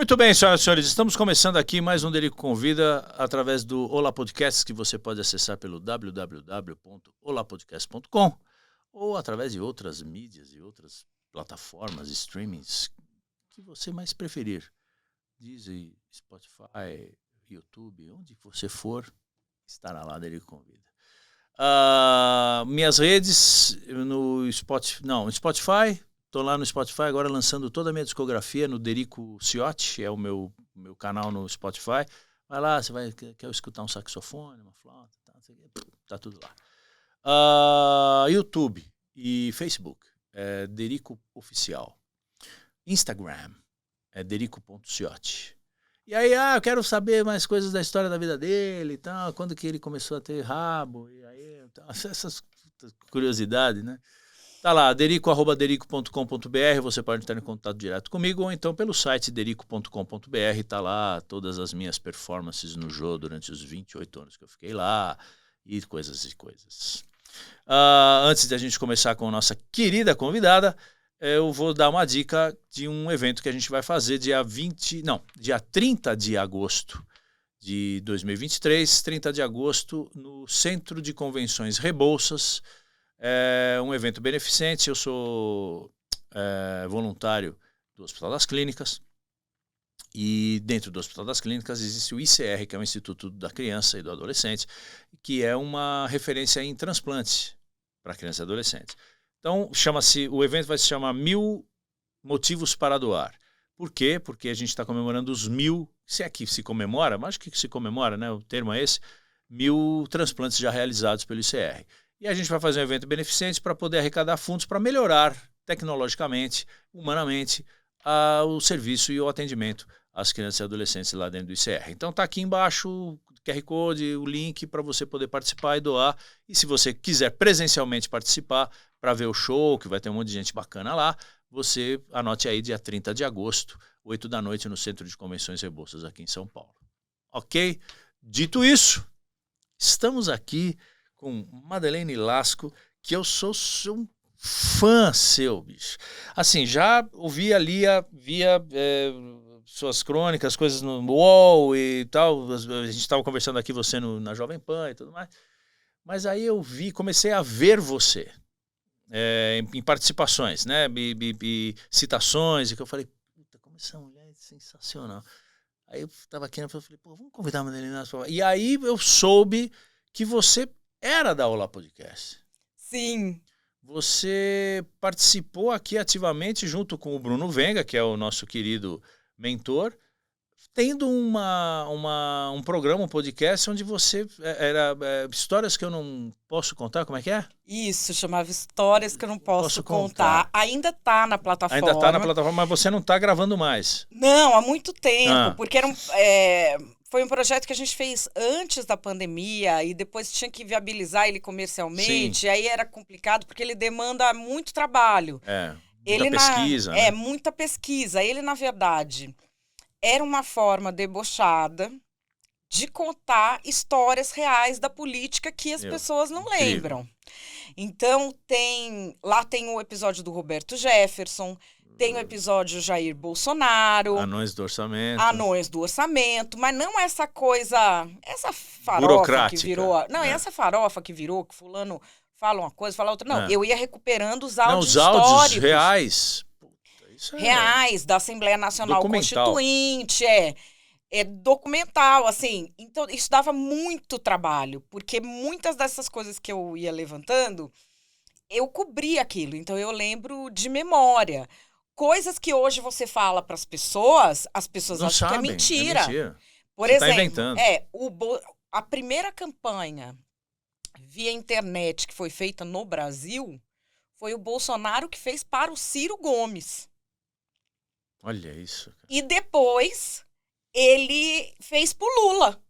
Muito bem, senhoras e senhores, estamos começando aqui mais um Derico Convida através do Olá Podcast, que você pode acessar pelo www.olapodcast.com ou através de outras mídias e outras plataformas, streamings, que você mais preferir. Deezer, Spotify, YouTube, onde você for, estará lá Derico Convida. Minhas redes no Spotify. Estou lá no Spotify agora lançando toda a minha discografia no Derico Ciotti, é o meu canal no Spotify. Vai lá, você quer escutar um saxofone, uma flauta, tá tudo lá. YouTube e Facebook é Derico Oficial. Instagram é Derico.ciotti. E aí, eu quero saber mais coisas da história da vida dele e tal, quando que ele começou a ter rabo, e aí, essas curiosidades, né? Tá lá, derico.com.br, você pode entrar em contato direto comigo, ou então pelo site derico.com.br, tá lá todas as minhas performances no Jô durante os 28 anos que eu fiquei lá, e coisas. Antes de a gente começar com a nossa querida convidada, eu vou dar uma dica de um evento que a gente vai fazer dia 30 de agosto de 2023, 30 de agosto, no Centro de Convenções Rebouças. É um evento beneficente, eu sou voluntário do Hospital das Clínicas, e dentro do Hospital das Clínicas existe o ICR, que é o Instituto da Criança e do Adolescente, que é uma referência em transplante para criança e adolescente. Então, o evento vai se chamar 1000 Motivos para Doar. Por quê? Porque a gente está comemorando os 1000, se é que se comemora, mas acho que se comemora, né? O termo é esse, 1000 transplantes já realizados pelo ICR. E a gente vai fazer um evento beneficente para poder arrecadar fundos para melhorar tecnologicamente, humanamente, o serviço e o atendimento às crianças e adolescentes lá dentro do ICR. Então está aqui embaixo o QR Code, o link para você poder participar e doar. E se você quiser presencialmente participar para ver o show, que vai ter um monte de gente bacana lá, você anote aí dia 30 de agosto, 8 da noite, no Centro de Convenções Rebouças aqui em São Paulo. Ok? Dito isso, estamos aqui com Madeleine Lasco, que eu sou um fã seu, bicho. Assim, já ouvia, via suas crônicas, coisas no UOL e tal. A gente estava conversando aqui, você na Jovem Pan e tudo mais. Mas aí eu comecei a ver você em participações, né? E citações, e que eu falei, puta, como essa mulher é sensacional. Aí eu estava aqui e falei, pô, vamos convidar a Madeleine Lasco. E aí eu soube que você era da Olá Podcast. Sim. Você participou aqui ativamente junto com o Bruno Venga, que é o nosso querido mentor, tendo um programa, um podcast, onde você era histórias que eu não posso contar, como é que é? Isso, chamava Histórias que eu não posso contar. Ainda tá na plataforma. Ainda tá na plataforma, mas você não tá gravando mais. Não, há muito tempo, porque foi um projeto que a gente fez antes da pandemia e depois tinha que viabilizar ele comercialmente. Aí era complicado porque ele demanda muito trabalho. Muita pesquisa. Né? Muita pesquisa. Ele, na verdade, era uma forma debochada de contar histórias reais da política que as pessoas não lembram. Então, lá tem o episódio do Roberto Jefferson, tem o episódio Jair Bolsonaro. Anões do orçamento, mas não essa coisa, essa farofa burocrática. Que virou. Não, essa farofa que virou, que fulano fala uma coisa, fala outra. Não, eu ia recuperando os áudios históricos. Os áudios reais. Reais, da Assembleia Nacional Constituinte, é documental, assim. Então, isso dava muito trabalho, porque muitas dessas coisas que eu ia levantando, eu cobria aquilo. Então, eu lembro de memória. Coisas que hoje você fala para as pessoas não acham que é mentira. Por você exemplo, tá inventando. A primeira campanha via internet que foi feita no Brasil foi o Bolsonaro que fez para o Ciro Gomes. Olha isso. Cara. E depois ele fez pro Lula.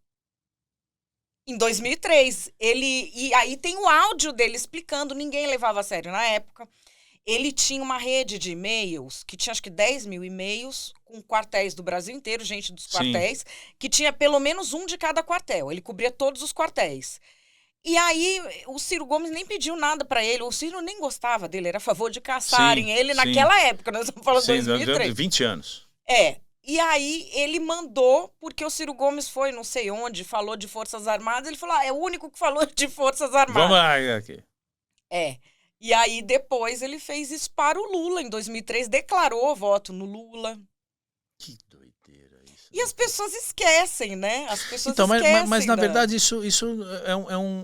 Em 2003. E aí tem o áudio dele explicando, ninguém levava a sério na época. Ele tinha uma rede de e-mails, que tinha acho que 10 mil e-mails, com quartéis do Brasil inteiro, gente dos quartéis, que tinha pelo menos um de cada quartel. Ele cobria todos os quartéis. E aí, o Ciro Gomes nem pediu nada pra ele. O Ciro nem gostava dele, era a favor de caçarem ele naquela época. Nós estamos falando de 2003. 20 anos. E aí ele mandou, porque o Ciro Gomes foi não sei onde, falou de Forças Armadas, ele falou, é o único que falou de Forças Armadas. Vamos lá aqui. E aí depois ele fez isso para o Lula, em 2003, declarou voto no Lula. Que doideira isso. E as pessoas esquecem, né? As pessoas então, esquecem. mas na verdade isso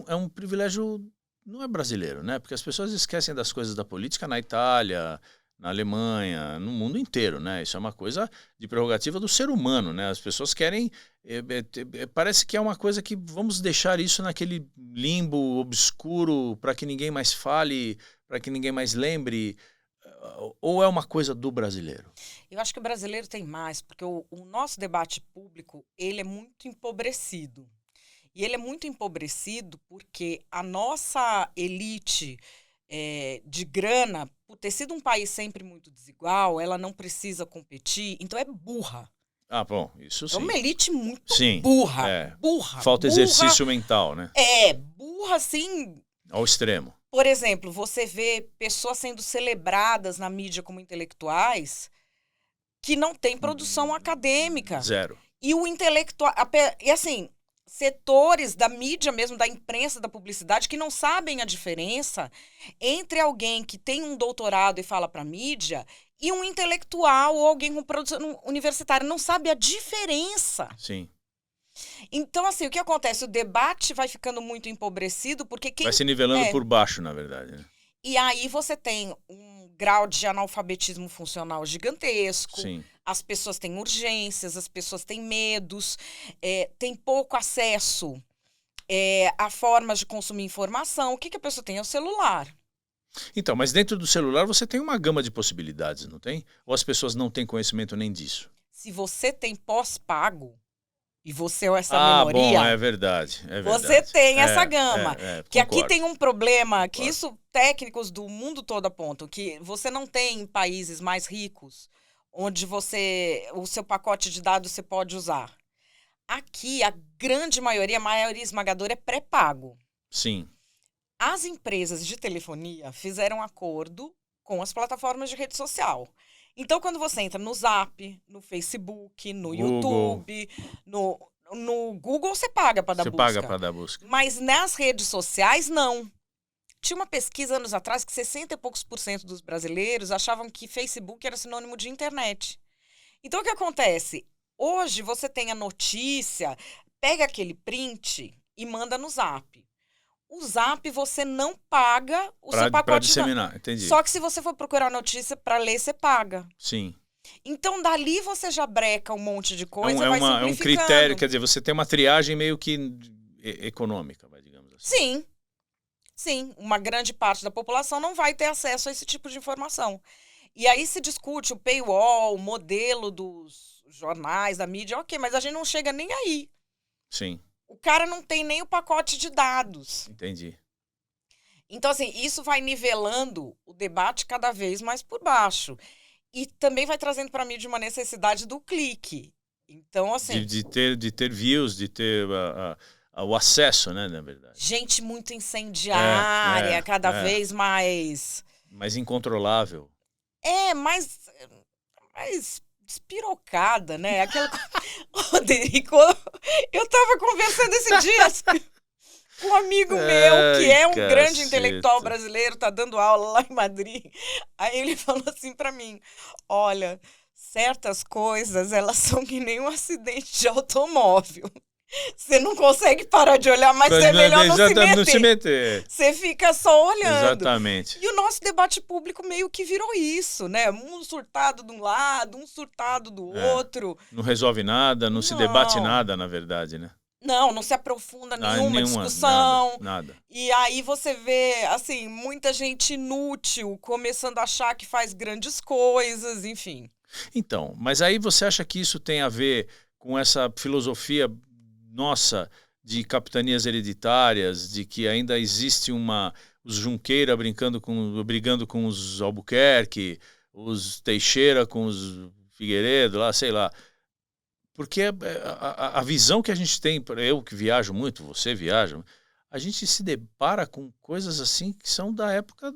é um privilégio, não é brasileiro, né? Porque as pessoas esquecem das coisas da política na Itália, na Alemanha, no mundo inteiro, né? Isso é uma coisa de prerrogativa do ser humano, né? As pessoas querem... parece que é uma coisa que vamos deixar isso naquele limbo obscuro para que ninguém mais fale, para que ninguém mais lembre, ou é uma coisa do brasileiro? Eu acho que o brasileiro tem mais, porque o nosso debate público, ele é muito empobrecido. E ele é muito empobrecido porque a nossa elite de grana, por ter sido um país sempre muito desigual, ela não precisa competir, então é burra. Ah, bom, isso sim. É uma elite muito sim, burra. Burra. Falta exercício mental, né? Burra, assim... Ao extremo. Por exemplo, você vê pessoas sendo celebradas na mídia como intelectuais que não têm produção acadêmica. Zero. E o intelectual... E assim, setores da mídia mesmo, da imprensa, da publicidade, que não sabem a diferença entre alguém que tem um doutorado e fala para a mídia e um intelectual ou alguém com produção universitária. Não sabe a diferença. Sim. Então, assim, o que acontece? O debate vai ficando muito empobrecido porque quem... Vai se nivelando por baixo, na verdade, né? E aí você tem um grau de analfabetismo funcional gigantesco. Sim. As pessoas têm urgências, as pessoas têm medos, tem pouco acesso a formas de consumir informação. O que a pessoa tem? É o celular. Então, mas dentro do celular você tem uma gama de possibilidades, não tem? Ou as pessoas não têm conhecimento nem disso? Se você tem pós-pago e você é essa minoria... bom, é verdade. Você tem essa gama. Que concordo. aqui tem um problema, Concordo. que isso técnicos do mundo todo apontam, que você não tem em países mais ricos, onde o seu pacote de dados você pode usar. Aqui, a grande maioria, a maioria esmagadora é pré-pago. Sim. As empresas de telefonia fizeram acordo com as plataformas de rede social. Então, quando você entra no Zap, no Facebook, no Google. YouTube, no Google, você paga para dar busca. Você paga para dar busca. Mas nas redes sociais, não. Tinha uma pesquisa anos atrás que 60 e poucos % dos brasileiros achavam que Facebook era sinônimo de internet. Então, o que acontece? Hoje, você tem a notícia, pega aquele print e manda no Zap. O Zap, você não paga o seu pacote. Para disseminar, entendi. Só que se você for procurar notícia para ler, você paga. Sim. Então, dali você já breca um monte de coisa, vai simplificando. É um critério, quer dizer, você tem uma triagem meio que econômica, digamos assim. Sim. Sim, uma grande parte da população não vai ter acesso a esse tipo de informação. E aí se discute o paywall, o modelo dos jornais, da mídia, ok, mas a gente não chega nem aí. Sim. O cara não tem nem o pacote de dados. Entendi. Então, assim, isso vai nivelando o debate cada vez mais por baixo. E também vai trazendo para a mídia uma necessidade do clique. Então, assim... De ter views, de ter o acesso, né, na verdade. Gente muito incendiária, cada vez mais... Mais incontrolável. Mais despirocada, né? Aquela... Rodrigo, eu tava conversando esse dia com um amigo meu, que é um grande intelectual brasileiro, tá dando aula lá em Madrid. Aí ele falou assim pra mim, olha, certas coisas, elas são que nem um acidente de automóvel. Você não consegue parar de olhar, mas é melhor não se meter. Você fica só olhando. Exatamente. E o nosso debate público meio que virou isso, né? Um surtado de um lado, um surtado do outro. Não resolve nada, não se debate nada, na verdade, né? Não se aprofunda nenhuma discussão. Nada. E aí você vê, assim, muita gente inútil começando a achar que faz grandes coisas, enfim. Então, mas aí você acha que isso tem a ver com essa filosofia nossa de capitanias hereditárias, de que ainda existe os Junqueira brigando com os Albuquerque, os Teixeira com os Figueiredo, lá, sei lá. Porque a visão que a gente tem, eu que viajo muito, você viaja, a gente se depara com coisas assim que são da época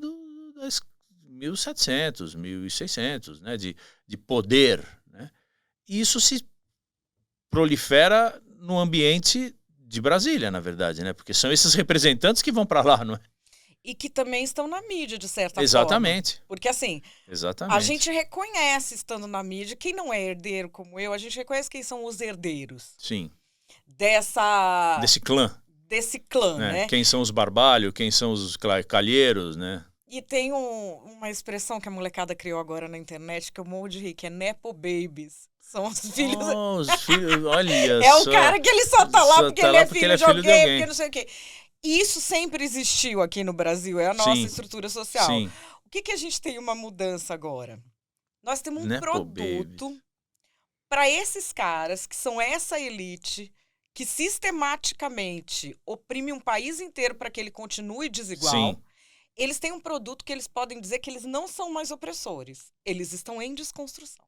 das 1700, 1600, né, de poder, né? isso se prolifera no ambiente de Brasília, na verdade, né? Porque são esses representantes que vão para lá, não é? E que também estão na mídia, de certa Exatamente. forma. Porque, assim, Exatamente. a gente reconhece, estando na mídia, quem não é herdeiro como eu, a gente reconhece quem são os herdeiros. Sim. Desse clã, né? Quem são os barbalhos, quem são os calheiros, né? E tem uma expressão que a molecada criou agora na internet que eu morro de rir, que é Nepo Babies. São os filhos... Os filhos, olha é só. o cara que ele só tá lá porque ele é filho de alguém, porque não sei o quê. Isso sempre existiu aqui no Brasil, é a nossa estrutura social. Sim. O que a gente tem uma mudança agora? Nós temos um Nepo produto para esses caras, que são essa elite, que sistematicamente oprime um país inteiro para que ele continue desigual. Sim. Eles têm um produto que eles podem dizer que eles não são mais opressores. Eles estão em desconstrução.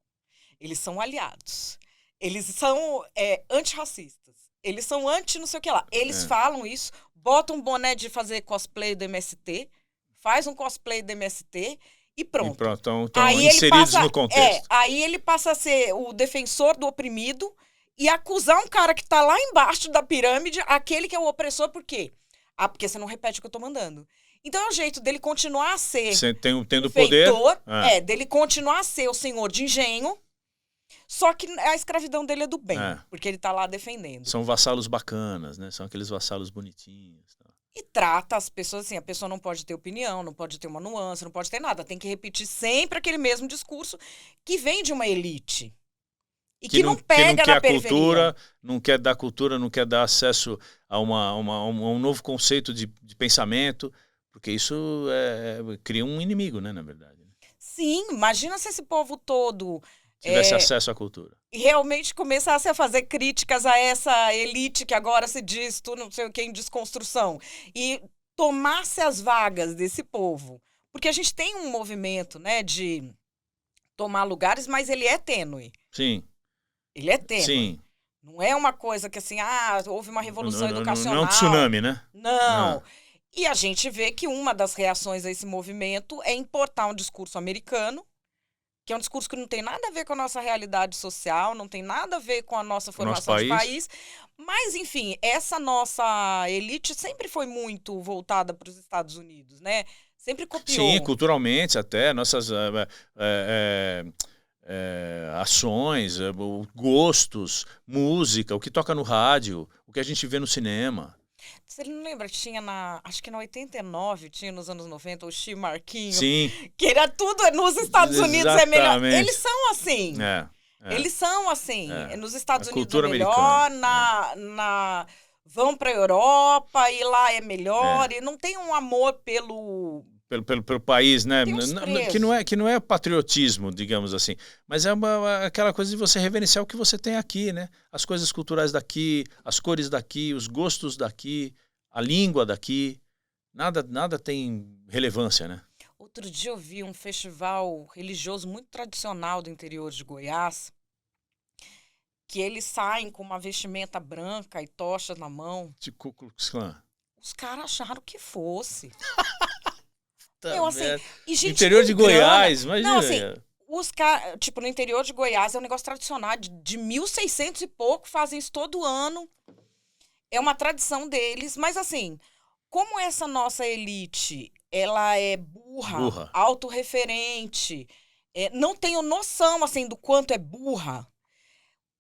Eles são aliados. Eles são antirracistas. Eles são anti não sei o que lá. Eles falam isso, botam um boné de fazer cosplay do MST, faz um cosplay do MST e pronto. Estão inseridos no contexto. Aí ele passa a ser o defensor do oprimido e acusar um cara que tá lá embaixo da pirâmide, aquele que é o opressor, por quê? Porque você não repete o que eu tô mandando. Então é o jeito dele continuar a ser tendo o feitor, poder. Dele continuar a ser o senhor de engenho, só que a escravidão dele é do bem, porque ele tá lá defendendo. São vassalos bacanas, né? São aqueles vassalos bonitinhos. Tá? E trata as pessoas assim, a pessoa não pode ter opinião, não pode ter uma nuance, não pode ter nada. Tem que repetir sempre aquele mesmo discurso que vem de uma elite. E que não pega na periferia. Cultura, não quer dar cultura, não quer dar acesso a um novo conceito de pensamento, porque isso cria um inimigo, né, na verdade. Sim, imagina se esse povo todo tivesse acesso à cultura. E realmente começasse a fazer críticas a essa elite que agora se diz, tu não sei o que, em desconstrução. E tomasse as vagas desse povo. Porque a gente tem um movimento, né, de tomar lugares, mas ele é tênue. Sim. Ele é tênue. Sim. Não é uma coisa que assim, houve uma revolução educacional. Não é um tsunami, né? Não. E a gente vê que uma das reações a esse movimento é importar um discurso americano, que é um discurso que não tem nada a ver com a nossa realidade social, não tem nada a ver com a nossa formação de país. Mas, enfim, essa nossa elite sempre foi muito voltada para os Estados Unidos, né? Sempre copiou. Sim, culturalmente até, nossas ações, gostos, música, o que toca no rádio, o que a gente vê no cinema. Você não lembra que tinha acho que na 89, tinha nos anos 90, o Chi Marquinho? Sim. Que era tudo nos Estados Unidos é melhor. Eles são assim. Eles são assim. Nos Estados Unidos é melhor, vão para a Europa e lá é melhor. E não tem um amor pelo país, né? Que não é patriotismo, digamos assim, mas é aquela coisa de você reverenciar o que você tem aqui, né? As coisas culturais daqui, as cores daqui, os gostos daqui, a língua daqui, nada tem relevância, né? Outro dia eu vi um festival religioso muito tradicional do interior de Goiás, que eles saem com uma vestimenta branca e tochas na mão. De Ku Klux Klan. Os caras acharam que fosse. E gente interior de Goiás, imagina. Não, assim, os caras, tipo, no interior de Goiás é um negócio tradicional, de 1600 e pouco, fazem isso todo ano. É uma tradição deles, mas assim, como essa nossa elite, ela é burra. Autorreferente, não tenho noção, assim, do quanto é burra,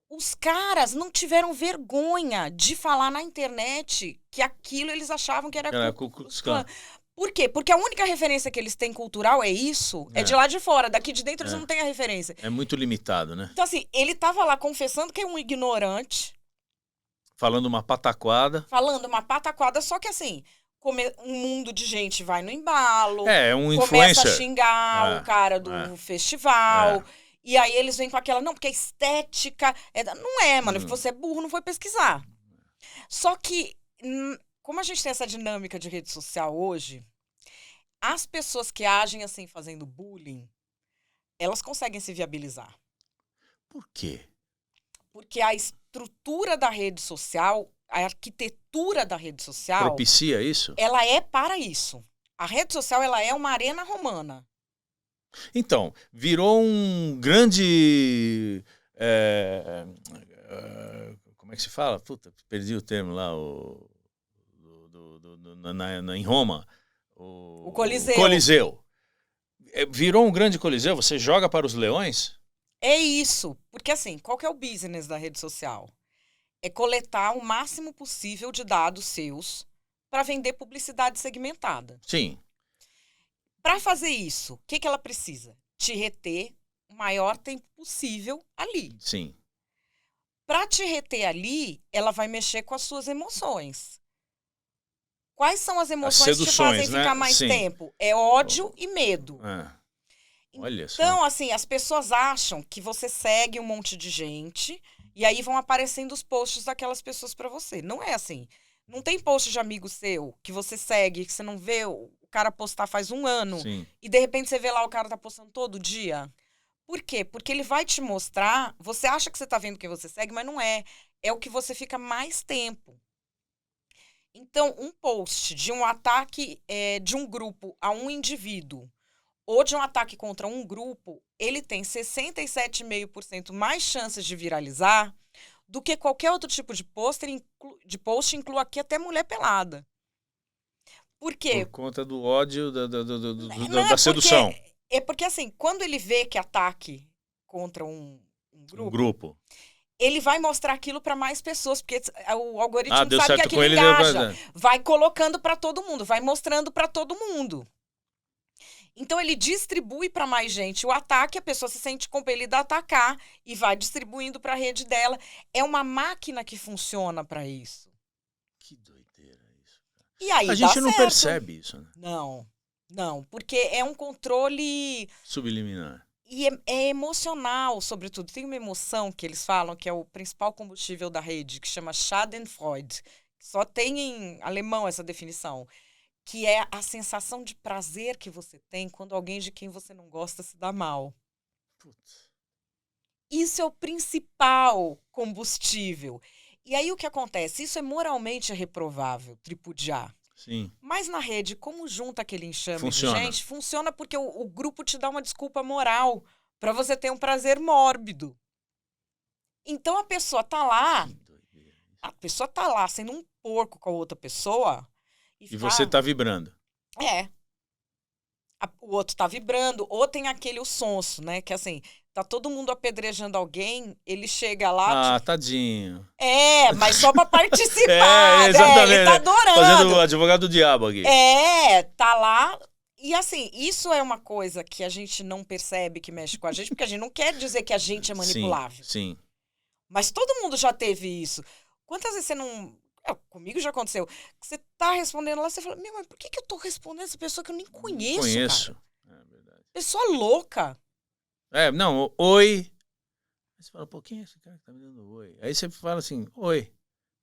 os caras não tiveram vergonha de falar na internet que aquilo eles achavam que era Ku Klux Klan. Por quê? Porque a única referência que eles têm cultural é isso, é de lá de fora. Daqui de dentro eles não têm a referência. É muito limitado, né? Então, assim, ele tava lá confessando que é um ignorante. Falando uma pataquada. Só que assim, um mundo de gente vai no embalo. Um começa influencer. A xingar o cara do festival. E aí eles vêm com aquela, não, porque a estética... Não é, mano, você é burro, não foi pesquisar. Só que... Como a gente tem essa dinâmica de rede social hoje, as pessoas que agem assim, fazendo bullying, elas conseguem se viabilizar. Por quê? Porque a estrutura da rede social, a arquitetura da rede social... Propicia isso? Ela é para isso. A rede social, ela é uma arena romana. Então, virou um grande Como é que se fala? Puta, perdi o termo lá. Em Roma. O Coliseu. Coliseu. Virou um grande coliseu? Você joga para os leões? É isso. Porque assim, qual que é o business da rede social? É coletar o máximo possível de dados seus para vender publicidade segmentada. Sim. Para fazer isso, o que ela precisa? Te reter o maior tempo possível ali. Sim. Para te reter ali, ela vai mexer com as suas emoções. Quais são as emoções que te fazem ficar mais tempo? É ódio e medo. Olha só. Então, assim, as pessoas acham que você segue um monte de gente e aí vão aparecendo os posts daquelas pessoas para você. Não é assim. Não tem post de amigo seu que você segue, que você não vê o cara postar faz um ano. Sim. E de repente você vê lá o cara tá postando todo dia. Por quê? Porque ele vai te mostrar, você acha que você tá vendo quem você segue, mas não é. É o que você fica mais tempo. Então, um post de um ataque de um grupo a um indivíduo ou de um ataque contra um grupo, ele tem 67,5% mais chances de viralizar do que qualquer outro tipo de post, inclua aqui até mulher pelada. Por quê? Por conta do ódio, da sedução. Porque, assim, quando ele vê que ataque contra um grupo, ele vai mostrar aquilo para mais pessoas, porque o algoritmo deu sabe certo que com aquilo ele, engaja. Vai colocando para todo mundo, vai mostrando para todo mundo. Então, ele distribui para mais gente o ataque, a pessoa se sente compelida a atacar e vai distribuindo para a rede dela. É uma máquina que funciona para isso. Que doideira isso. E aí a gente não percebe isso, né? Não, porque é um controle subliminar. E é emocional, sobretudo. Tem uma emoção que eles falam que é o principal combustível da rede, que chama Schadenfreude. Só tem em alemão essa definição. Que é a sensação de prazer que você tem quando alguém de quem você não gosta se dá mal. Putz. Isso é o principal combustível. E aí o que acontece? Isso é moralmente reprovável, tripudiar. Sim. Mas na rede, como junta aquele enxame de gente, funciona porque o grupo te dá uma desculpa moral para você ter um prazer mórbido. Então a pessoa tá lá, sendo um porco com a outra pessoa. E você tá vibrando. O outro tá vibrando, ou tem o sonso, né? Que assim, tá todo mundo apedrejando alguém, ele chega lá... tadinho. Mas só pra participar, exatamente. Ele tá adorando. Fazendo o advogado do diabo aqui. Tá lá. E assim, isso é uma coisa que a gente não percebe que mexe com a gente, porque a gente não quer dizer que a gente é manipulável. Sim. Mas todo mundo já teve isso. Quantas vezes você não... comigo já aconteceu. Você tá respondendo lá, você fala, mas por que eu tô respondendo essa pessoa que eu nem conheço, cara? É verdade. Pessoa louca. Oi. Aí você fala, quem é esse cara que tá me dando oi? Aí você fala assim, oi.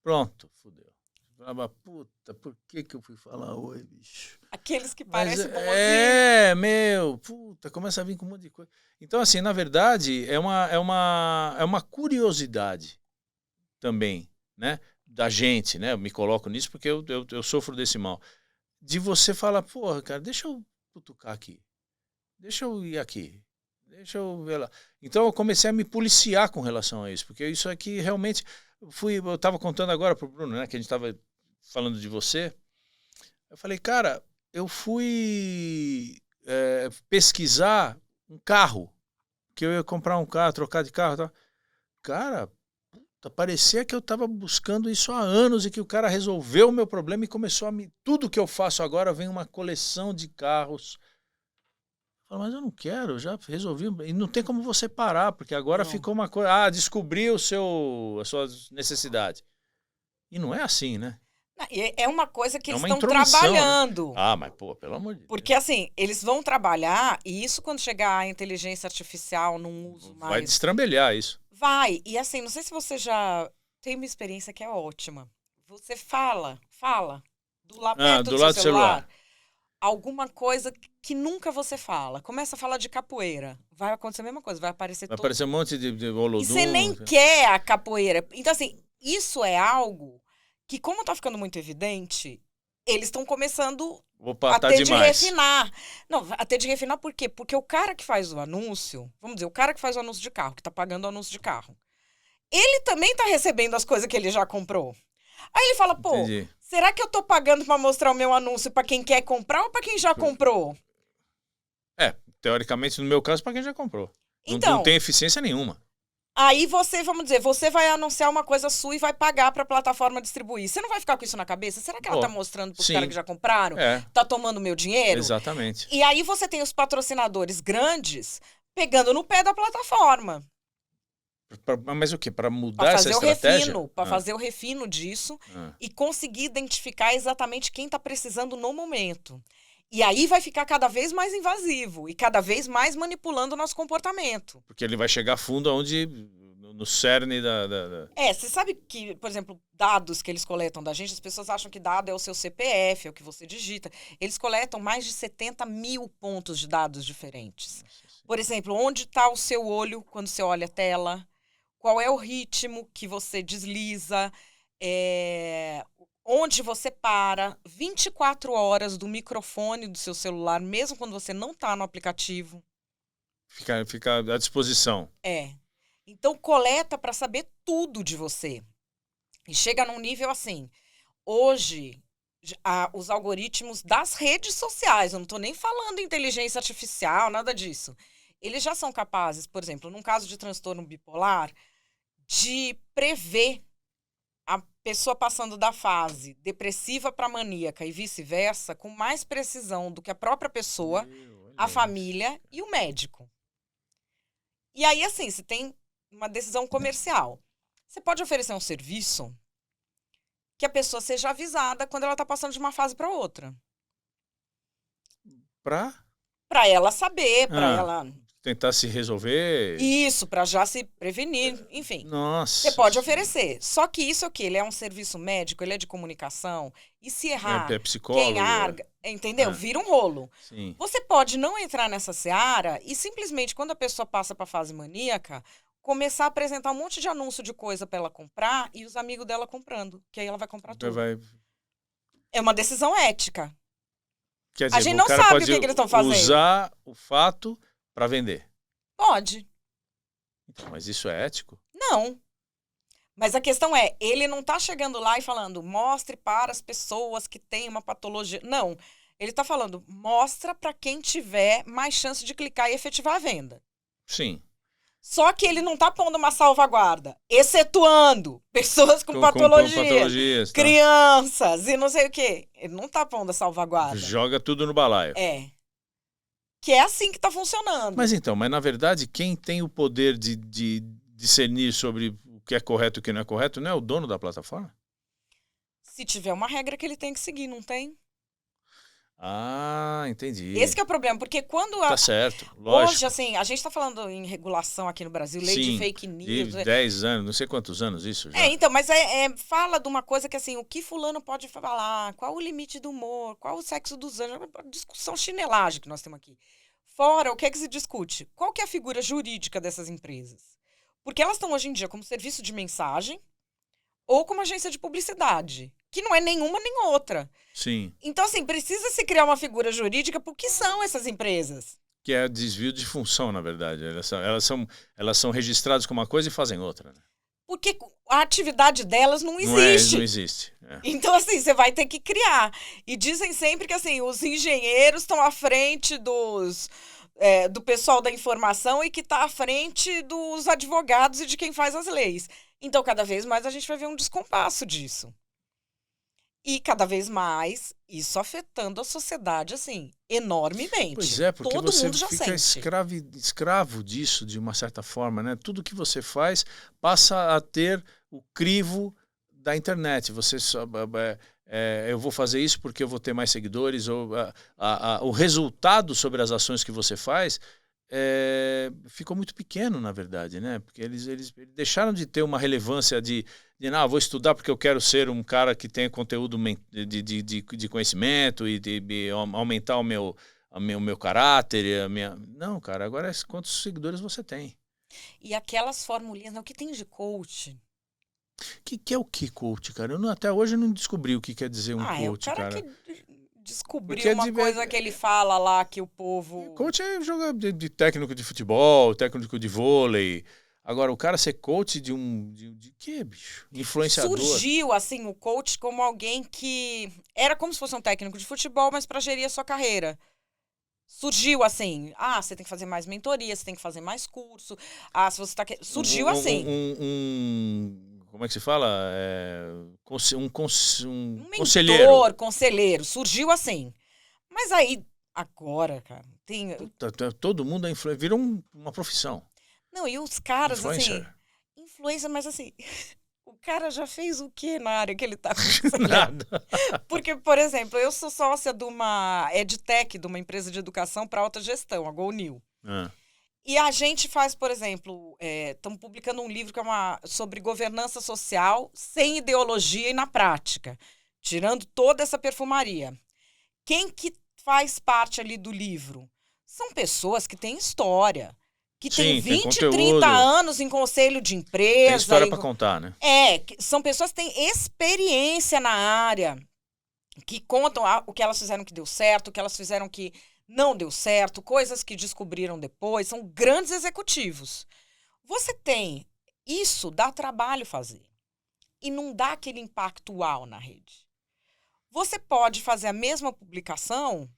Pronto, fudeu. Você fala, puta, por que eu fui falar oi, bicho? Aqueles que parecem bonzinho. Puta, começa a vir com um monte de coisa. Então, assim, na verdade, é uma curiosidade também, né? Da gente, né? Eu me coloco nisso porque eu sofro desse mal. De você falar, porra, cara, deixa eu cutucar aqui. Deixa eu ir aqui. Deixa eu ver lá. Então eu comecei a me policiar com relação a isso, porque isso aqui realmente... Eu estava contando agora pro Bruno, né? Que a gente estava falando de você. Eu falei, cara, eu fui pesquisar um carro, que eu ia comprar um carro, trocar de carro e tal. Cara... parecia que eu estava buscando isso há anos e que o cara resolveu o meu problema e começou a me... Tudo que eu faço agora vem uma coleção de carros. Eu falo, mas eu não quero, eu já resolvi. E não tem como você parar, porque agora ficou uma coisa... descobri a sua necessidade. E não é assim, né? É uma coisa que eles estão trabalhando. Né? Mas pelo amor de Deus. Porque assim, eles vão trabalhar e isso quando chegar a inteligência artificial num uso mais... Vai destrambelhar isso. Vai. E assim, não sei se você já tem uma experiência que é ótima. Você fala do lado perto do seu celular, alguma coisa que nunca você fala. Começa a falar de capoeira. Vai acontecer a mesma coisa, vai aparecer um monte de Olodum. E você nem quer a capoeira. Então assim, isso é algo que como tá ficando muito evidente, eles estão começando Opa, a tá ter de demais. refinar. Não, a ter de refinar por quê? Porque o cara que faz o anúncio, vamos dizer, o cara que faz o anúncio de carro, que tá pagando o anúncio de carro, ele também tá recebendo as coisas que ele já comprou. Aí ele fala, pô, Entendi. será que eu tô pagando pra mostrar o meu anúncio pra quem quer comprar ou pra quem já comprou? Teoricamente, no meu caso, para quem já comprou. Não Então, tem eficiência nenhuma. aí você, vamos dizer, você vai anunciar uma coisa sua e vai pagar pra plataforma distribuir. Você não vai ficar com isso na cabeça? Será que ela tá Ó, mostrando pros sim. caras que já compraram? É, Tá tomando meu dinheiro? exatamente. E aí você tem os patrocinadores grandes pegando no pé da plataforma. Mas o quê? Para Pra mudar essa fazer o estratégia? refino, pra fazer o refino disso Ah. e conseguir identificar exatamente quem tá precisando no momento. E aí vai ficar cada vez mais invasivo e cada vez mais manipulando o nosso comportamento. Porque ele vai chegar fundo aonde, no cerne da... Você sabe que, por exemplo, dados que eles coletam da gente, as pessoas acham que dado é o seu CPF, é o que você digita. Eles coletam mais de 70 mil pontos de dados diferentes. Por exemplo, onde está o seu olho quando você olha a tela? Qual é o ritmo que você desliza? Onde você para? 24 horas do microfone do seu celular, mesmo quando você não está no aplicativo. Fica à disposição. Então, coleta para saber tudo de você. E chega num nível assim. Hoje, os algoritmos das redes sociais, eu não estou nem falando inteligência artificial, nada disso. Eles já são capazes, por exemplo, num caso de transtorno bipolar, de prever a pessoa passando da fase depressiva para maníaca e vice-versa com mais precisão do que a própria pessoa, a família e o médico. E aí, assim, você tem uma decisão comercial. Você pode oferecer um serviço que a pessoa seja avisada quando ela está passando de uma fase para outra. Para ela saber, para ela... Tentar se resolver. Isso, para já se prevenir, enfim. Nossa. Você pode oferecer. Só que isso aqui, ele é um serviço médico, ele é de comunicação. E se errar, É psicólogo. quem arga, entendeu? Vira um rolo. Sim. Você pode não entrar nessa seara e simplesmente, quando a pessoa passa para a fase maníaca, começar a apresentar um monte de anúncio de coisa para ela comprar e os amigos dela comprando. Que aí ela vai comprar tudo. É uma decisão ética. Quer dizer, a gente não sabe o que eles estão fazendo. Usar o fato para vender. Pode. Então, mas isso é ético? Não. Mas a questão é, ele não está chegando lá e falando, mostre para as pessoas que têm uma patologia. Não. Ele está falando, mostra para quem tiver mais chance de clicar e efetivar a venda. Sim. Só que ele não está pondo uma salvaguarda, excetuando pessoas com patologias, crianças e não sei o quê. Ele não está pondo a salvaguarda. Joga tudo no balaio. Que é assim que está funcionando. Mas na verdade, quem tem o poder de discernir sobre o que é correto e o que não é correto não é o dono da plataforma? Se tiver uma regra que ele tem que seguir, não tem? Ah, entendi. Esse que é o problema, porque quando... Tá certo, lógico. Hoje, assim, a gente tá falando em regulação aqui no Brasil, lei de fake news. De 10 anos, não sei quantos anos isso já. Então, mas fala de uma coisa que, assim, o que fulano pode falar, qual o limite do humor, qual o sexo dos anjos, uma discussão chinelagem que nós temos aqui. Fora, o que é que se discute? Qual que é a figura jurídica dessas empresas? Porque elas estão hoje em dia como serviço de mensagem ou como agência de publicidade, que não é nenhuma nem outra. Sim. Então, assim, precisa se criar uma figura jurídica por que são essas empresas. Que é desvio de função, na verdade. Elas são registradas como uma coisa e fazem outra. Né? Porque a atividade delas não existe. Não existe. Então, assim, você vai ter que criar. E dizem sempre que, assim, os engenheiros estão à frente do pessoal da informação e que está à frente dos advogados e de quem faz as leis. Então, cada vez mais a gente vai ver um descompasso disso. E cada vez mais isso afetando a sociedade, assim, enormemente. Pois é, porque todo você mundo já fica escravo disso, de uma certa forma, né? Tudo que você faz passa a ter o crivo da internet. Você eu vou fazer isso porque eu vou ter mais seguidores, ou o resultado sobre as ações que você faz ficou muito pequeno, na verdade, né? Porque eles deixaram de ter uma relevância de vou estudar porque eu quero ser um cara que tenha conteúdo de conhecimento e de aumentar o meu caráter. Não, cara, agora quantos seguidores você tem. E aquelas formulinhas, o que tem de coach? Que é o que coach, cara? Até hoje eu não descobri o que quer dizer um É o coach, cara cara. que descobriu Porque uma coisa que ele fala lá que o povo... Coach é jogador de técnico de futebol, técnico de vôlei. Agora, o cara ser coach de quê, bicho? Influenciador. Surgiu, assim, o coach como alguém que era como se fosse um técnico de futebol, mas para gerir a sua carreira. Surgiu assim, você tem que fazer mais mentoria, você tem que fazer mais curso. Se você tá... Surgiu assim. Como é que se fala? Um mentor, conselheiro. Surgiu assim. Mas aí, agora, cara, tem... Todo mundo é influencer. Virou uma profissão. Não, e os caras, Influencer. assim... Influencer, mas assim... O cara já fez o quê na área que ele tá aconselhando? Nada. Porque, por exemplo, eu sou sócia de uma EdTech, de uma empresa de educação para alta gestão, a GoNew. E a gente faz, por exemplo, estamos publicando um livro que é sobre governança social sem ideologia e na prática, tirando toda essa perfumaria. Quem que faz parte ali do livro? São pessoas que têm história, que tem 20, 30 anos em conselho de empresa. Tem história para contar, né? São pessoas que têm experiência na área, que contam o que elas fizeram que deu certo, o que elas fizeram que não deu certo, coisas que descobriram depois. São grandes executivos. Você tem isso, dá trabalho fazer. E não dá aquele impacto uau na rede. Você pode fazer a mesma publicação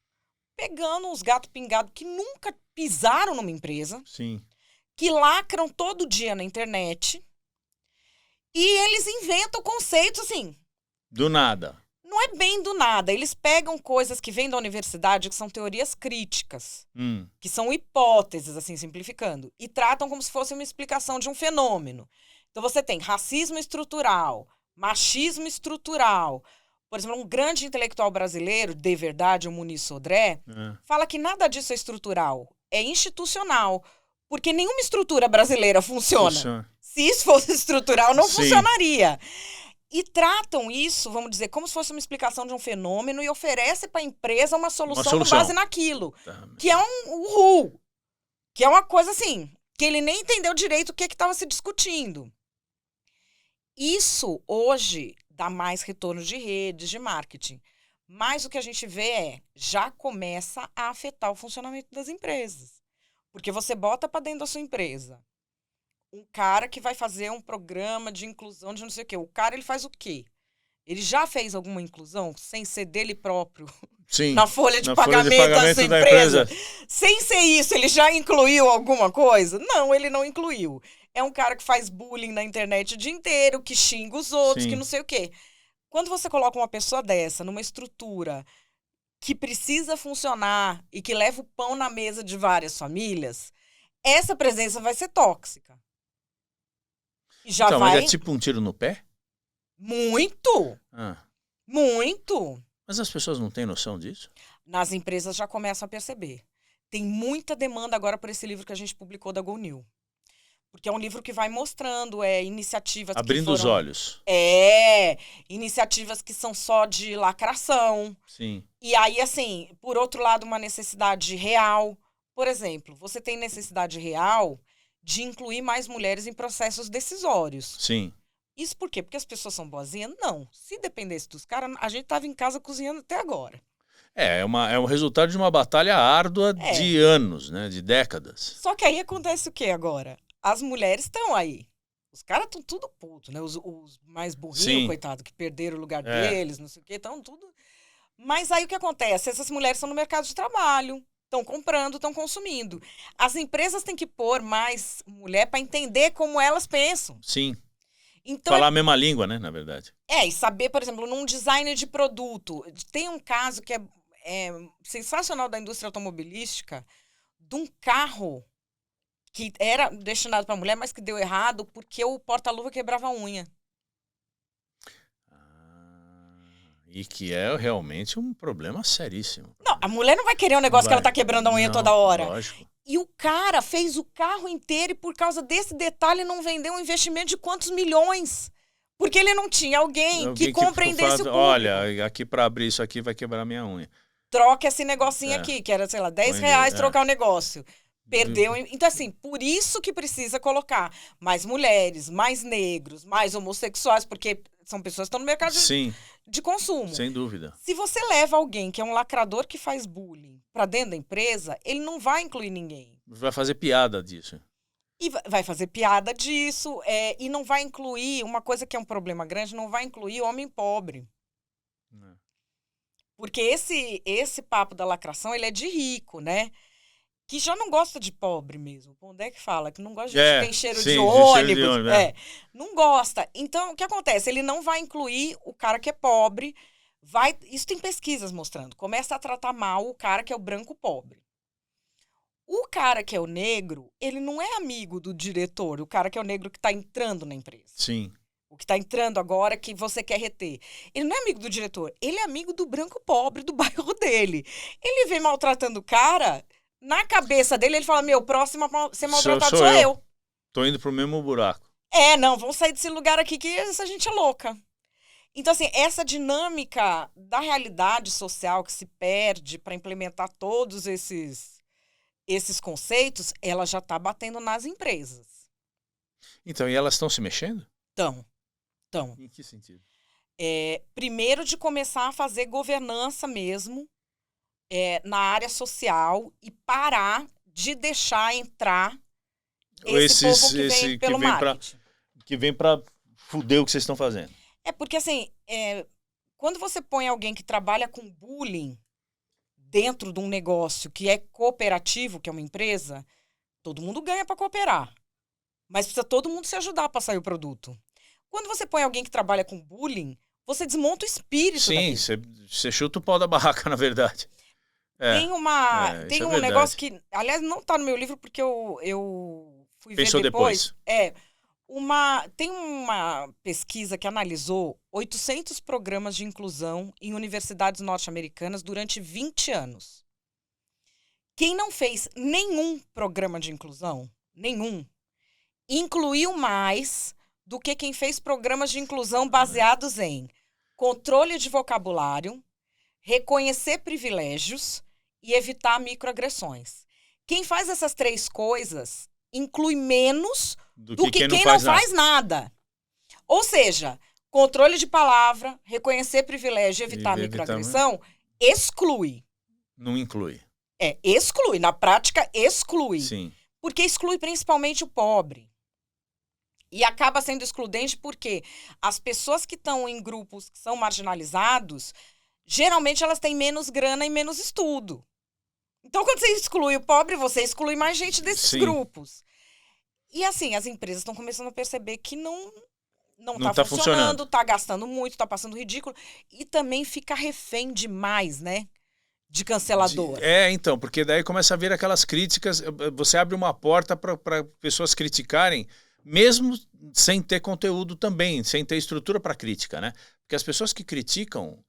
pegando uns gatos pingados que nunca pisaram numa empresa, sim, que lacram todo dia na internet, e eles inventam conceitos assim. Do nada. Não é bem do nada. Eles pegam coisas que vêm da universidade, que são teorias críticas, que são hipóteses, assim, simplificando, e tratam como se fosse uma explicação de um fenômeno. Então você tem racismo estrutural, machismo estrutural. Por exemplo, um grande intelectual brasileiro, de verdade, o Muniz Sodré, fala que nada disso é estrutural, é institucional. Porque nenhuma estrutura brasileira funciona. Se isso fosse estrutural, não funcionaria. E tratam isso, vamos dizer, como se fosse uma explicação de um fenômeno e oferecem para a empresa uma solução com base naquilo. Que é um que é uma coisa assim, que ele nem entendeu direito o que estava se discutindo. Isso, hoje, dá mais retorno de redes, de marketing. Mas o que a gente vê já começa a afetar o funcionamento das empresas. Porque você bota para dentro da sua empresa um cara que vai fazer um programa de inclusão de não sei o quê. O cara, ele faz o quê? Ele já fez alguma inclusão sem ser dele próprio? Sim, na folha de pagamento da sua empresa? Sem ser isso, ele já incluiu alguma coisa? Não, ele não incluiu. É um cara que faz bullying na internet o dia inteiro, que xinga os outros, que não sei o quê. Quando você coloca uma pessoa dessa numa estrutura que precisa funcionar e que leva o pão na mesa de várias famílias, essa presença vai ser tóxica. E já então, mas é tipo um tiro no pé? Muito! Muito! Mas as pessoas não têm noção disso? Nas empresas já começam a perceber. Tem muita demanda agora por esse livro que a gente publicou da GoNew. Porque é um livro que vai mostrando iniciativas abrindo os olhos. Iniciativas que são só de lacração. Sim. E aí, assim, por outro lado, uma necessidade real. Por exemplo, você tem necessidade real de incluir mais mulheres em processos decisórios. Sim. Isso por quê? Porque as pessoas são boazinhas? Não. Se dependesse dos caras, a gente tava em casa cozinhando até agora. É o resultado de uma batalha árdua de anos, né? De décadas. Só que aí acontece o quê agora? As mulheres estão aí. Os caras estão tudo puto, né? Os mais burrinhos, coitado, que perderam o lugar deles, não sei o quê, estão tudo... Mas aí o que acontece? Essas mulheres estão no mercado de trabalho, estão comprando, estão consumindo. As empresas têm que pôr mais mulher para entender como elas pensam. Sim. Então, falar a mesma língua, né, na verdade. E saber, por exemplo, num design de produto. Tem um caso que é sensacional da indústria automobilística, de um carro que era destinado para mulher, mas que deu errado porque o porta-luva quebrava a unha. E que é realmente um problema seríssimo. Não, a mulher não vai querer um negócio que ela tá quebrando a unha toda hora. Lógico. E o cara fez o carro inteiro e por causa desse detalhe não vendeu um investimento de quantos milhões? Porque ele não tinha alguém que compreendesse o público. Olha, aqui para abrir isso aqui vai quebrar minha unha. Troca esse negocinho aqui, que era, sei lá, R$10 trocar o negócio. Perdeu. Então, assim, por isso que precisa colocar mais mulheres, mais negros, mais homossexuais, porque são pessoas que estão no mercado Sim, de consumo. sem dúvida. Se você leva alguém que é um lacrador que faz bullying para dentro da empresa, ele não vai incluir ninguém. Vai fazer piada disso. E vai fazer piada disso, e não vai incluir, uma coisa que é um problema grande, não vai incluir homem pobre. Porque esse papo da lacração, ele é de rico, né? Que já não gosta de pobre mesmo. Onde é que fala? Que não gosta de gente que tem cheiro de ônibus. Não gosta. Então, o que acontece? Ele não vai incluir o cara que é pobre. Isso tem pesquisas mostrando. Começa a tratar mal o cara que é o branco pobre. O cara que é o negro, ele não é amigo do diretor. O cara que é o negro que está entrando na empresa. Sim. O que está entrando agora, que você quer reter. Ele não é amigo do diretor. Ele é amigo do branco pobre do bairro dele. Ele vem maltratando o cara... Na cabeça dele, ele fala, meu, próximo a ser maltratado sou eu. Tô indo pro mesmo buraco. Não, vamos sair desse lugar aqui que essa gente é louca. Então, assim, essa dinâmica da realidade social que se perde para implementar todos esses conceitos, ela já está batendo nas empresas. Então, e elas estão se mexendo? Estão. Em que sentido? Primeiro de começar a fazer governança mesmo, na área social e parar de deixar entrar esse povo que vem pelo marketing. Que vem para fuder o que vocês estão fazendo. Porque assim, quando você põe alguém que trabalha com bullying dentro de um negócio que é cooperativo, que é uma empresa, todo mundo ganha para cooperar. Mas precisa todo mundo se ajudar para sair o produto. Quando você põe alguém que trabalha com bullying, você desmonta o espírito. Sim, você chuta o pau da barraca, na verdade. Tem um negócio que, aliás, não está no meu livro porque eu fui ver depois. Tem uma pesquisa que analisou 800 programas de inclusão em universidades norte-americanas durante 20 anos. Quem não fez nenhum programa de inclusão, incluiu mais do que quem fez programas de inclusão baseados em controle de vocabulário, reconhecer privilégios e evitar microagressões. Quem faz essas 3 coisas inclui menos do que quem não faz nada. Ou seja, controle de palavra, reconhecer privilégio e evitar microagressão, exclui. Não inclui. Exclui. Na prática, exclui. Sim. Porque exclui principalmente o pobre. E acaba sendo excludente porque as pessoas que estão em grupos que são marginalizados, geralmente elas têm menos grana e menos estudo. Então, quando você exclui o pobre, você exclui mais gente desses grupos. E assim, as empresas estão começando a perceber que não tá funcionando, tá gastando muito, tá passando ridículo. E também fica refém demais, né? De cancelador. Então, porque daí começa a vir aquelas críticas, você abre uma porta para pessoas criticarem, mesmo sem ter conteúdo também, sem ter estrutura para crítica, né? Porque as pessoas que criticam,